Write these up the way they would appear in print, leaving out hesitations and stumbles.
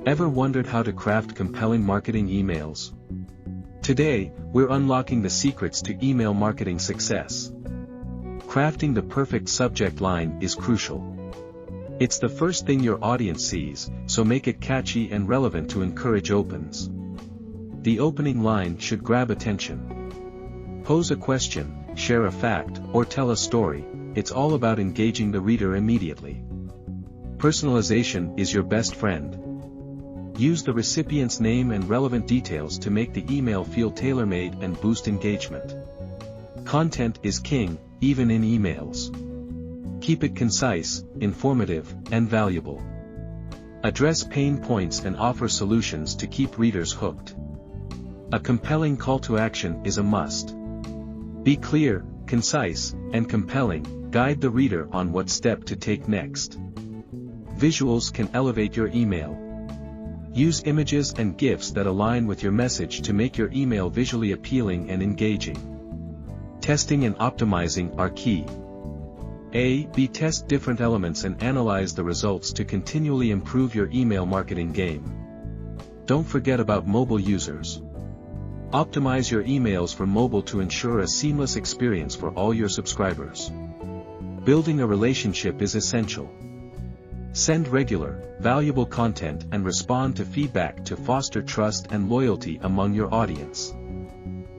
Ever wondered how to craft compelling marketing emails? Today, we're unlocking the secrets to email marketing success. Crafting the perfect subject line is crucial. It's the first thing your audience sees, so make it catchy and relevant to encourage opens. The opening line should grab attention. Pose a question, share a fact, or tell a story. It's all about engaging the reader immediately. Personalization is your best friend. Use the recipient's name and relevant details to make the email feel tailor-made and boost engagement. Content is king, even in emails. Keep it concise, informative, and valuable. Address pain points and offer solutions to keep readers hooked. A compelling call to action is a must. Be clear, concise, and compelling, guide the reader on what step to take next. Visuals can elevate your email. Use images and GIFs that align with your message to make your email visually appealing and engaging. Testing and optimizing are key. A/B test different elements and analyze the results to continually improve your email marketing game. Don't forget about mobile users. Optimize your emails for mobile to ensure a seamless experience for all your subscribers. Building a relationship is essential. Send regular, valuable content and respond to feedback to foster trust and loyalty among your audience.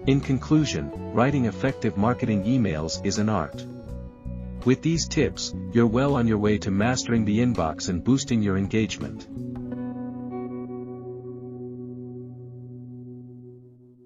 In conclusion, writing effective marketing emails is an art. With these tips, you're well on your way to mastering the inbox and boosting your engagement.